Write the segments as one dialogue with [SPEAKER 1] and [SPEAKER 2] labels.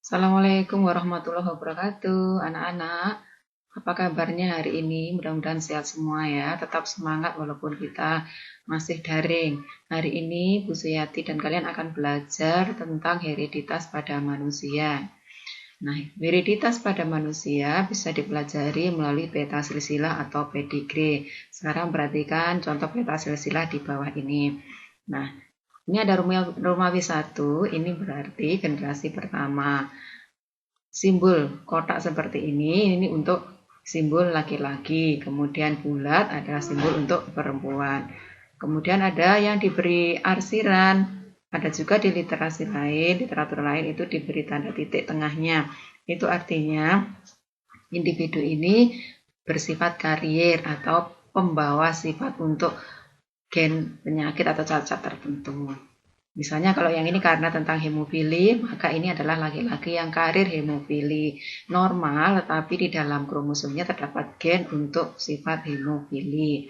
[SPEAKER 1] Assalamualaikum warahmatullahi wabarakatuh, anak-anak. Apa kabarnya hari ini? Mudah-mudahan sehat semua ya. Tetap semangat walaupun kita masih daring. Hari ini Bu Suyati dan kalian akan belajar tentang hereditas pada manusia. Nah, hereditas pada manusia bisa dipelajari melalui peta silsilah atau pedigree. Sekarang perhatikan contoh peta silsilah di bawah ini. Nah, ini ada Romawi 1, ini berarti generasi pertama. Simbol kotak seperti ini untuk simbol laki-laki. Kemudian bulat adalah simbol untuk perempuan. Kemudian ada yang diberi arsiran. Ada juga di literatur lain itu diberi tanda titik tengahnya. Itu artinya individu ini bersifat karier atau pembawa sifat untuk gen penyakit atau cacat tertentu. Misalnya kalau yang ini karena tentang hemofili, maka ini adalah laki-laki yang karir hemofili normal, tetapi di dalam kromosomnya terdapat gen untuk sifat hemofili.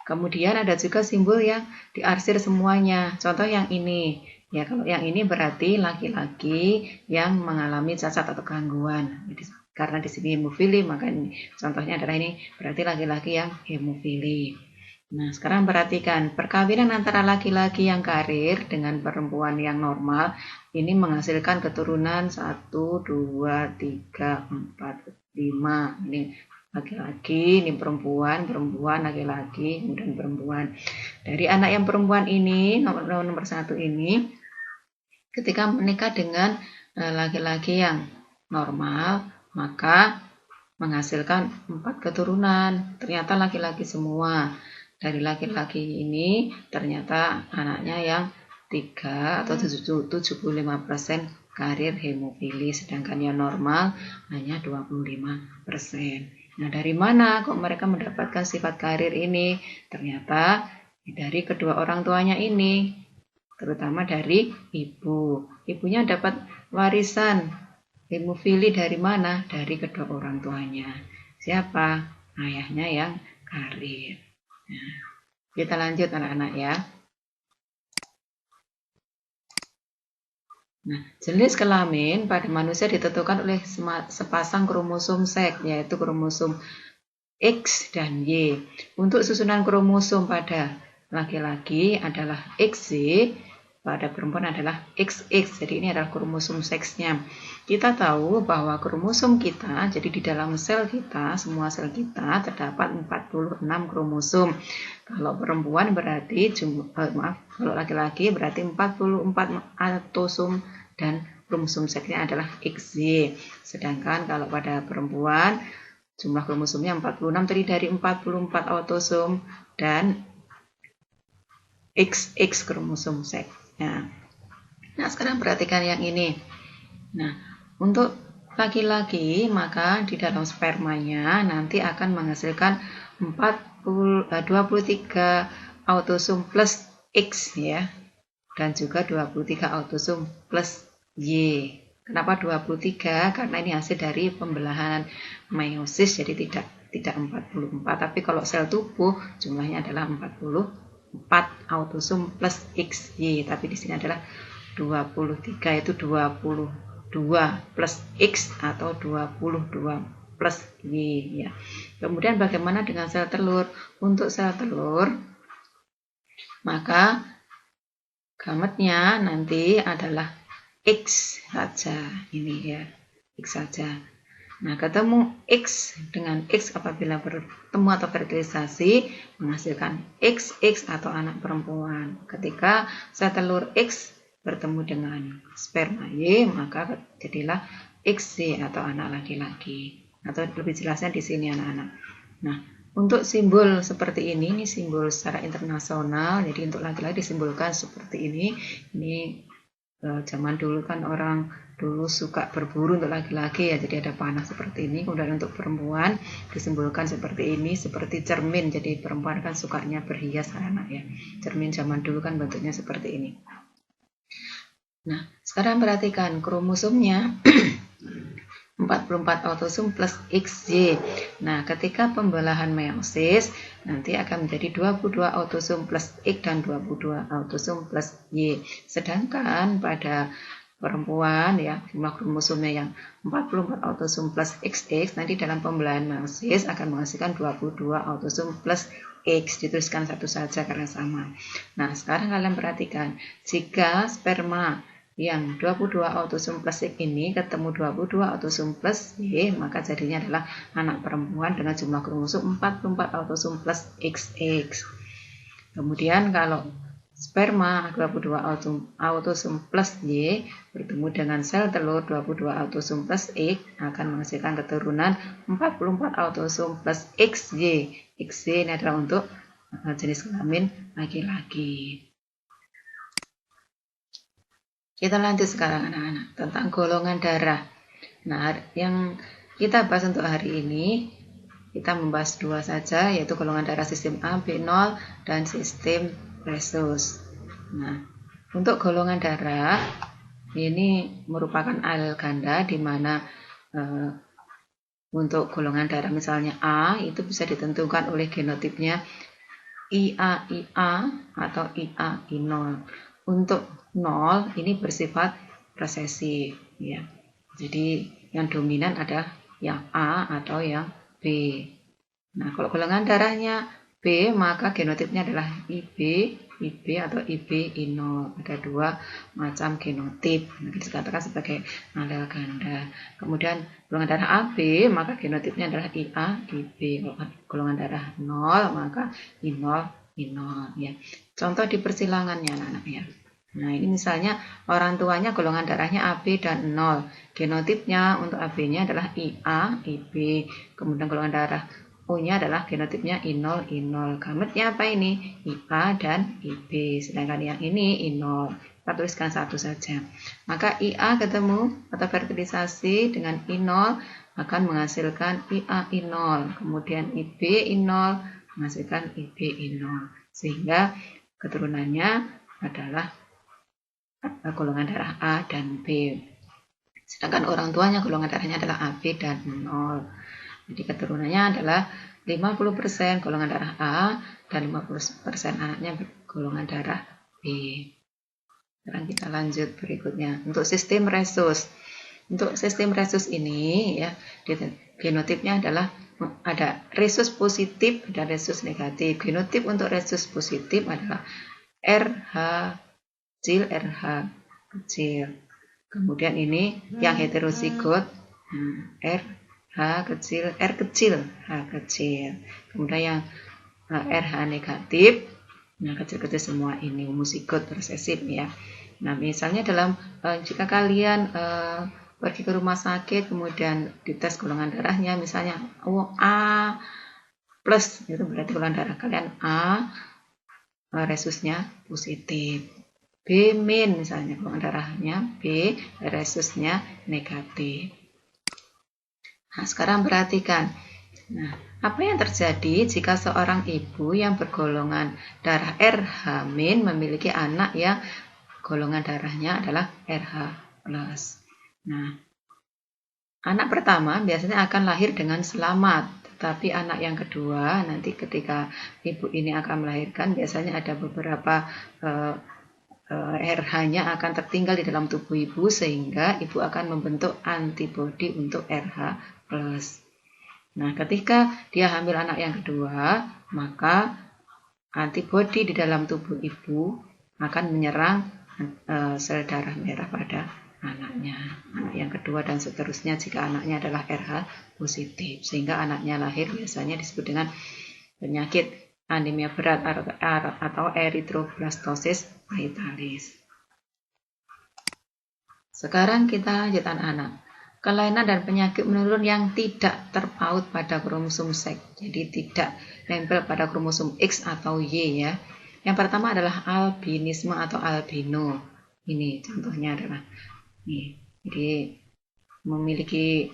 [SPEAKER 1] Kemudian ada juga simbol yang diarsir semuanya. Contoh yang ini. Ya, kalau yang ini berarti laki-laki yang mengalami cacat atau gangguan. Jadi, karena di sini hemofili, maka ini, contohnya adalah ini berarti laki-laki yang hemofili. Nah, sekarang perhatikan, perkawinan antara laki-laki yang karir dengan perempuan yang normal ini menghasilkan keturunan 1, 2, 3, 4, 5. Ini laki-laki, ini perempuan, laki-laki, kemudian perempuan. Dari anak yang perempuan ini, nomor 1 ini, ketika menikah dengan laki-laki yang normal, maka menghasilkan 4 keturunan. Ternyata laki-laki semua. Dari laki-laki ini ternyata anaknya yang 3 atau 75% karir hemofili, sedangkan yang normal hanya 25%. Nah, dari mana kok mereka mendapatkan sifat karir ini? Ternyata dari kedua orang tuanya ini, terutama dari ibu. Ibunya dapat warisan hemofili dari mana? Dari kedua orang tuanya. Siapa? Ayahnya yang karir. Nah, kita lanjut anak-anak ya. Nah, jenis kelamin pada manusia ditentukan oleh sepasang kromosom seks, yaitu kromosom X dan Y. Untuk susunan kromosom pada laki-laki adalah XY, pada perempuan adalah XX. Jadi ini adalah kromosom seksnya. Kita tahu bahwa kromosom kita, jadi di dalam sel kita, semua sel kita terdapat 46 kromosom. Kalau perempuan berarti kalau laki-laki berarti 44 autosom dan kromosom seksnya adalah XY. Sedangkan kalau pada perempuan jumlah kromosomnya 46 terdiri dari 44 autosom dan XX kromosom seksnya. Nah, sekarang perhatikan yang ini. Nah, untuk laki-laki maka di dalam spermanya nanti akan menghasilkan 23 autosom plus X ya, dan juga 23 autosom plus Y. Kenapa 23? Karena ini hasil dari pembelahan meiosis, jadi tidak 44. Tapi kalau sel tubuh jumlahnya adalah 44 autosom plus XY. Tapi di sini adalah 23, itu 22 plus X atau 22 plus Y ya. Kemudian bagaimana dengan sel telur? Untuk sel telur maka gametnya nanti adalah X saja, ini ya, X saja. Nah, ketemu X dengan X apabila bertemu atau fertilisasi menghasilkan XX atau anak perempuan. Ketika sel telur X bertemu dengan sperma Y, maka jadilah XY atau anak laki-laki. Atau lebih jelasnya di sini anak-anak. Nah, untuk simbol seperti ini simbol secara internasional. Jadi untuk laki-laki disimbolkan seperti ini. Ini zaman dulu kan orang dulu suka berburu untuk laki-laki ya, jadi ada panah seperti ini. Kemudian untuk perempuan disimbolkan seperti ini, seperti cermin. Jadi perempuan kan sukanya berhias anak ya. Cermin zaman dulu kan bentuknya seperti ini. Nah, sekarang perhatikan kromosomnya 44 autosom plus XY. Nah, ketika pembelahan meiosis nanti akan menjadi 22 autosom plus X dan 22 autosom plus Y. Sedangkan pada perempuan ya, jumlah kromosomnya yang 44 autosom plus XX, nanti dalam pembelahan masis akan menghasilkan 22 autosom plus X, dituliskan satu saja karena sama. Nah, sekarang kalian perhatikan, jika sperma yang 22 autosom plus X ini ketemu 22 autosom plus Y, maka jadinya adalah anak perempuan dengan jumlah kromosom 44 autosom plus XX. Kemudian kalau sperma 22 autosom plus Y bertemu dengan sel telur 22 autosom plus X akan menghasilkan keturunan 44 autosom plus XY. XY ini adalah untuk jenis kelamin laki-laki. Kita lanjut sekarang anak-anak tentang golongan darah. Nah, yang kita bahas untuk hari ini, kita membahas dua saja, yaitu golongan darah sistem A, B0, dan sistem rhesus. Nah, untuk golongan darah, ini merupakan alel ganda, di mana untuk golongan darah misalnya A, itu bisa ditentukan oleh genotipnya IA atau IA-I0. Untuk 0 ini bersifat resesif ya. Jadi yang dominan ada yang A atau yang B. Nah, kalau golongan darahnya B, maka genotipnya adalah IB atau IB-I0. Ada dua macam genotip. Nanti dikatakan sebagai alel ganda. Kemudian golongan darah AB, maka genotipnya adalah IA-IB. Kalau golongan darah 0, maka I0 ya. Contoh di persilangannya anak-anak ya. Nah, ini misalnya orang tuanya golongan darahnya AB dan 0. Genotipnya untuk AB-nya adalah IA, IB. Kemudian golongan darah O-nya adalah genotipnya I0. Gametnya apa ini? IA dan IB. Sedangkan yang ini I0. Kita tuliskan satu saja. Maka IA ketemu atau fertilisasi dengan I0 akan menghasilkan IA-I0. Kemudian IB-I0 menghasilkan IB-I0. Sehingga keturunannya adalah golongan darah A dan B. Sedangkan orang tuanya golongan darahnya adalah AB dan 0. Jadi keturunannya adalah 50% golongan darah A dan 50% anaknya golongan darah B. Sekarang kita lanjut berikutnya. Untuk sistem rhesus. Untuk sistem rhesus ini ya, genotipnya adalah ada rhesus positif dan rhesus negatif. Genotip untuk rhesus positif adalah RH kecil. Kemudian ini yang heterozigot RH kecil, R kecil, H kecil. Kemudian yang RH negatif, nah kecil-kecil semua ini homozigot resesif ya. Nah, misalnya dalam jika kalian pergi ke rumah sakit kemudian dites golongan darahnya, misalnya A plus, itu berarti golongan darah kalian A, rhesusnya positif. B min misalnya golongan darahnya B, rhesusnya negatif. Nah, sekarang perhatikan. Nah, apa yang terjadi jika seorang ibu yang bergolongan darah RH- memiliki anak yang golongan darahnya adalah RH+. Nah, anak pertama biasanya akan lahir dengan selamat, tetapi anak yang kedua nanti ketika ibu ini akan melahirkan biasanya ada beberapa RH-nya akan tertinggal di dalam tubuh ibu sehingga ibu akan membentuk antibodi untuk RH+. Nah, ketika dia hamil anak yang kedua, maka antibodi di dalam tubuh ibu akan menyerang sel darah merah pada anaknya, anak yang kedua dan seterusnya jika anaknya adalah RH positif, sehingga anaknya lahir biasanya disebut dengan penyakit anemia berat atau erythroblastosis fetalis. Sekarang kita lanjut anak-anak. Kelainan dan penyakit menurun yang tidak terpaut pada kromosom seks, jadi tidak nempel pada kromosom X atau Y ya. Yang pertama adalah albinisme atau albino. Ini contohnya adalah ini. Jadi memiliki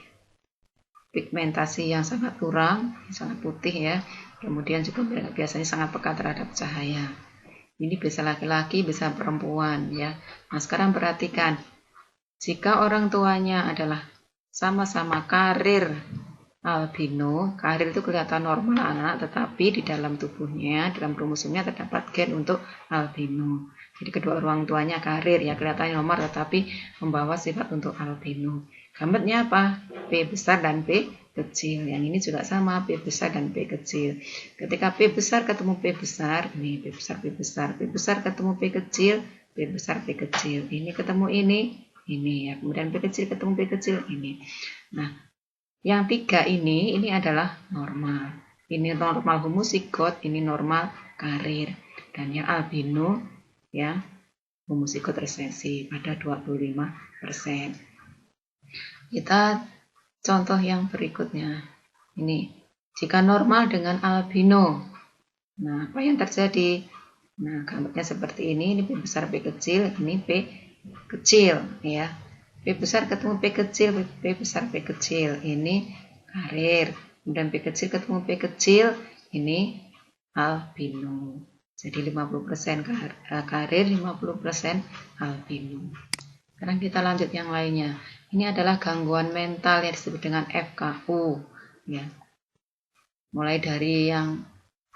[SPEAKER 1] pigmentasi yang sangat kurang, sangat putih ya. Kemudian juga biasanya sangat peka terhadap cahaya. Ini bisa laki-laki, bisa perempuan ya. Nah, sekarang perhatikan. Jika orang tuanya adalah sama-sama karir albino, karir itu kelihatan normal anak, tetapi di dalam tubuhnya, dalam kromosomnya terdapat gen untuk albino. Jadi kedua orang tuanya karir, ya kelihatan normal, tetapi membawa sifat untuk albino. Gametnya apa? P besar dan P kecil. Yang ini juga sama, P besar dan P kecil. Ketika P besar ketemu P besar, ini P besar, P besar, P besar ketemu P kecil, P besar, P kecil. Ini ketemu ini ya. Kemudian P kecil ketemu P kecil, ini. Nah, yang tiga ini adalah normal. Ini normal homozigot, ini normal karir. Dan yang albino, ya, homozigot resesi pada 25%. Kita contoh yang berikutnya. Ini, jika normal dengan albino. Nah, apa yang terjadi? Nah, gambarnya seperti ini P besar, P kecil, ini P kecil, ya. P besar ketemu P kecil, P besar, P kecil, ini karir. Kemudian P kecil ketemu P kecil, ini albino. Jadi 50% karir, 50% albino. Sekarang kita lanjut yang lainnya. Ini adalah gangguan mental yang disebut dengan FKU. Ya. Mulai dari yang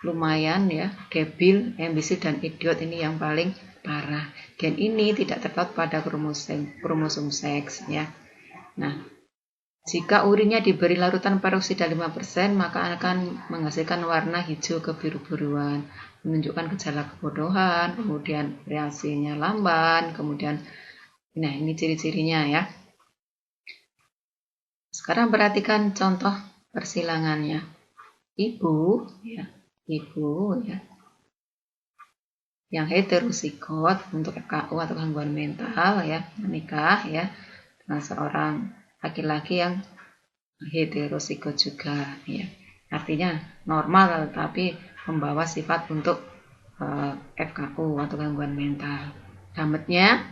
[SPEAKER 1] lumayan, ya, debil, ambisil, dan idiot, ini yang paling parah. Gen ini tidak terdapat pada kromosom seks, ya. Nah, jika urinnya diberi larutan peroksida 5%, maka akan menghasilkan warna hijau kebiru-biruan, menunjukkan gejala kebodohan, kemudian reaksinya lamban, kemudian, nah ini ciri-cirinya, ya. Sekarang perhatikan contoh persilangannya. Ibu, ya, yang heterozigot untuk FKU atau gangguan mental, ya, menikah, ya, dengan seorang laki-laki yang heterozigot juga, ya. Artinya normal tapi membawa sifat untuk FKU atau gangguan mental. Gametnya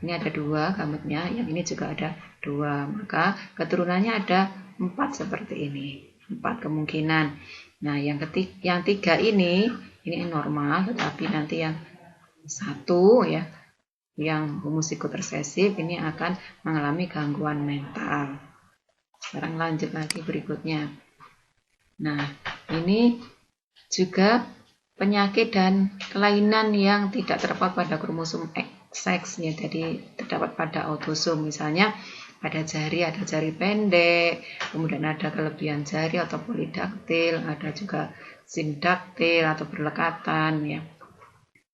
[SPEAKER 1] ini ada 2 gametnya, yang ini juga ada 2, maka keturunannya ada 4 seperti ini, 4 kemungkinan. Nah, yang 3 ini normal, tetapi nanti yang 1, ya, yang homozigot resesif ini akan mengalami gangguan mental. Sekarang lanjut lagi berikutnya. Nah, ini juga penyakit dan kelainan yang tidak terdapat pada kromosom X, ya, jadi terdapat pada autosom. Misalnya pada jari ada jari pendek, kemudian ada kelebihan jari atau polidaktil, ada juga sindaktil atau berlekatan, ya.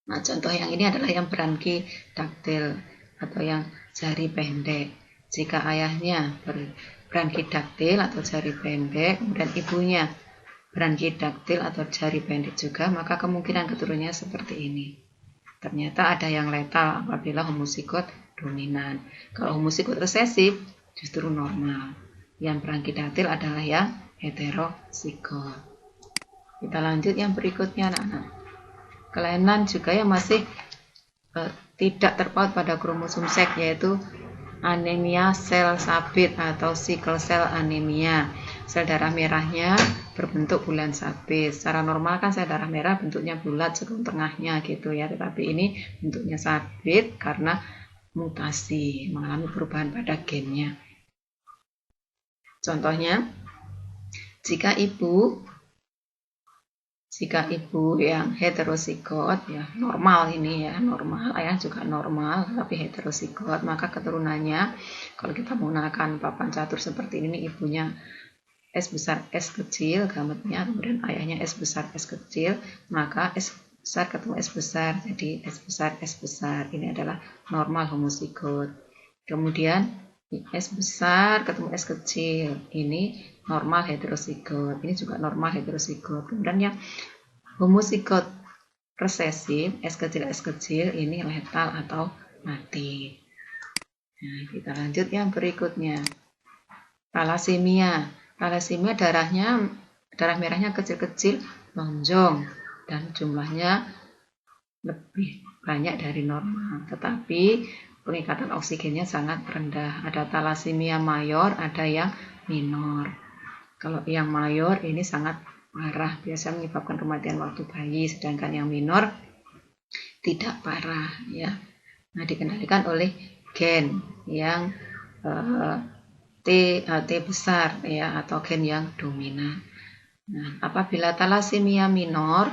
[SPEAKER 1] Nah, contoh yang ini adalah yang brankidaktil atau yang jari pendek. Jika ayahnya brankidaktil atau jari pendek, kemudian ibunya brankidaktil atau jari pendek juga, maka kemungkinan keturunannya seperti ini. Ternyata ada yang letal apabila homozigot dominan. Kalau homozigot resesif justru normal. Yang brankidaktil adalah yang heterozigot. Kita lanjut yang berikutnya, anak-anak. Kelainan juga yang masih tidak terpaut pada kromosom seks, yaitu anemia sel sabit atau sickle cell anemia. Sel darah merahnya berbentuk bulan sabit. Secara normal kan sel darah merah bentuknya bulat segala tengahnya gitu, ya, tetapi ini bentuknya sabit karena mutasi, mengalami perubahan pada gennya. Contohnya, jika ibu yang heterozigot, ya, normal ini, ya, normal, ayah juga normal tapi heterozigot, maka keturunannya kalau kita menggunakan papan catur seperti ini, ibunya S besar S kecil gametnya, kemudian ayahnya S besar S kecil, maka S besar ketemu S besar, jadi S besar. Ini adalah normal homozigot. Kemudian S besar ketemu S kecil, ini normal heterozigot. Ini juga normal heterozigot. Kemudian yang homozigot resesif, S kecil, ini letal atau mati. Nah, kita lanjut yang berikutnya. Thalassemia. Thalassemia darah merahnya kecil-kecil, lonjong, dan jumlahnya lebih banyak dari normal, tetapi peningkatan oksigennya sangat rendah. Ada thalassemia mayor, ada yang minor. Kalau yang mayor ini sangat parah, biasa menyebabkan kematian waktu bayi, sedangkan yang minor tidak parah, ya. Nah, dikendalikan oleh gen yang T besar ya, atau gen yang dominan. Nah, apabila talasemia minor,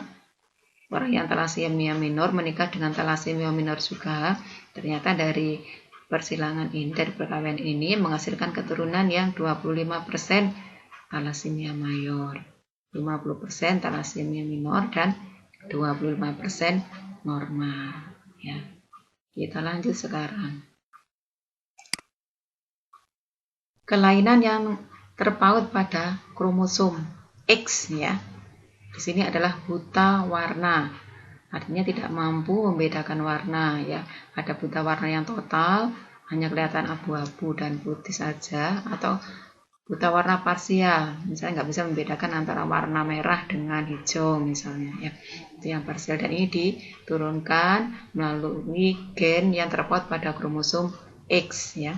[SPEAKER 1] orang yang talasemia minor menikah dengan talasemia minor juga, ternyata dari persilangan ini, dari perkawinan ini menghasilkan keturunan yang 25% talasemia mayor, 50% talasemia minor, dan 25% normal. Ya, kita lanjut sekarang. Kelainan yang terpaut pada kromosom X ya. Di sini adalah buta warna. Artinya tidak mampu membedakan warna ya. Ada buta warna yang total, hanya kelihatan abu-abu dan putih saja, atau buta warna parsial. Misalnya nggak bisa membedakan antara warna merah dengan hijau misalnya ya. Itu yang parsial, dan ini diturunkan melalui gen yang terpaut pada kromosom X ya.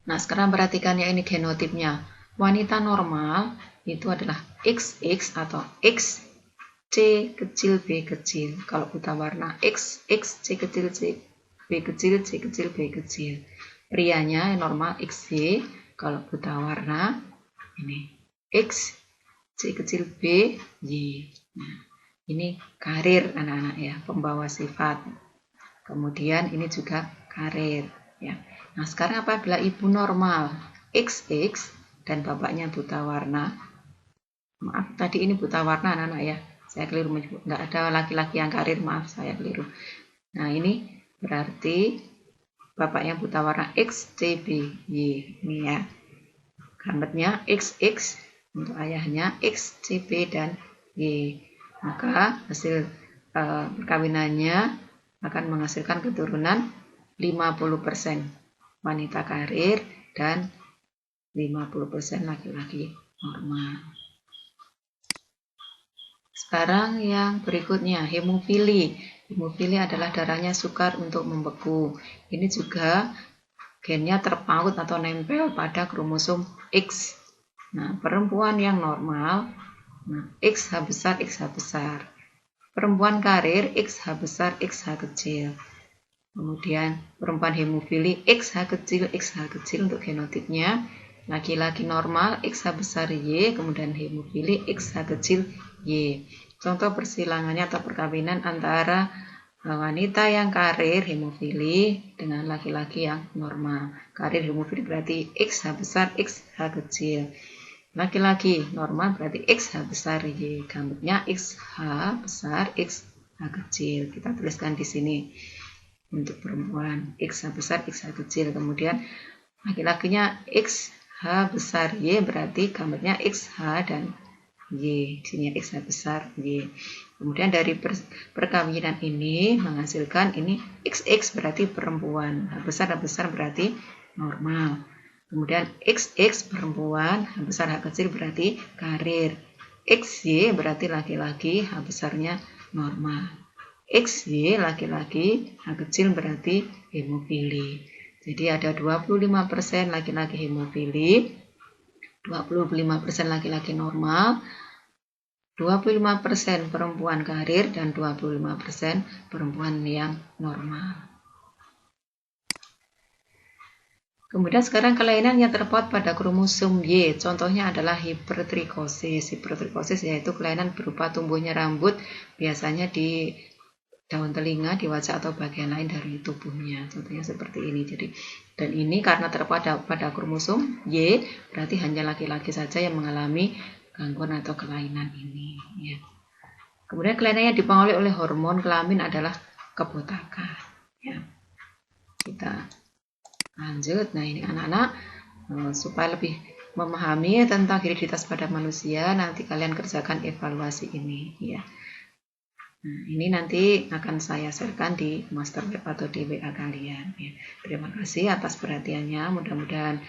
[SPEAKER 1] Nah, sekarang perhatikan ya, ini genotipnya. Wanita normal itu adalah XX atau X C kecil B kecil. Kalau buta warna X C kecil C B kecil C kecil B kecil. Prianya normal XY. Kalau buta warna ini X C kecil B Y. Nah, ini karir anak-anak ya, pembawa sifat. Kemudian ini juga karir ya. Nah, sekarang apabila ibu normal XX dan bapaknya buta warna, maaf tadi ini buta warna anak-anak ya, saya keliru menyebut, nggak ada laki-laki yang karir, maaf saya keliru. Nah, ini berarti bapaknya buta warna XCBY ini ya, gametnya XX untuk ayahnya XCB dan Y, maka hasil perkawinannya akan menghasilkan keturunan 50% wanita karir dan 50% laki-laki normal. Sekarang yang berikutnya, hemofili. Hemofili adalah darahnya sukar untuk membeku. Ini juga gennya terpaut atau nempel pada kromosom X. Nah, perempuan yang normal, nah, XH besar, XH besar. Perempuan karir, XH besar, XH kecil. Kemudian perempuan hemofili XH kecil untuk genotipnya. Laki-laki normal XH besar Y, kemudian hemofili XH kecil Y. Contoh persilangannya atau perkawinan antara wanita yang karir hemofili dengan laki-laki yang normal. Karir hemofili berarti XH besar XH kecil. Laki-laki normal berarti XH besar Y. Gametnya XH besar XH kecil. Kita tuliskan di sini. Untuk perempuan XH besar XH kecil, kemudian laki-lakinya XH besar Y, berarti gametnya XH dan Y, di sini XH besar Y. Kemudian dari perkawinan ini menghasilkan ini XX berarti perempuan, H besar berarti normal. Kemudian XX perempuan, H besar H kecil berarti karir. XY berarti laki-laki, H besarnya normal. XY laki-laki, H kecil berarti hemofili. Jadi ada 25% laki-laki hemofili, 25% laki-laki normal, 25% perempuan karir, dan 25% perempuan yang normal. Kemudian sekarang kelainan yang terpaut pada kromosom Y, contohnya adalah hipertrikosis. Hipertrikosis yaitu kelainan berupa tumbuhnya rambut, biasanya di daun telinga, di wajah atau bagian lain dari tubuhnya. Contohnya seperti ini. Jadi, dan ini karena terpaut pada kromosom Y, berarti hanya laki-laki saja yang mengalami gangguan atau kelainan ini. Ya. Kemudian kelainan yang dipengaruhi oleh hormon kelamin adalah kebotakan. Ya. Kita lanjut. Nah, ini anak-anak supaya lebih memahami tentang hibriditas pada manusia, nanti kalian kerjakan evaluasi ini. Ya. Nah, ini nanti akan saya sharekan di master web atau di WA kalian. Ya. Terima kasih atas perhatiannya. Mudah-mudahan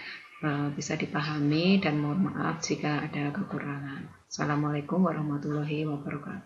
[SPEAKER 1] bisa dipahami dan mohon maaf jika ada kekurangan. Assalamualaikum warahmatullahi wabarakatuh.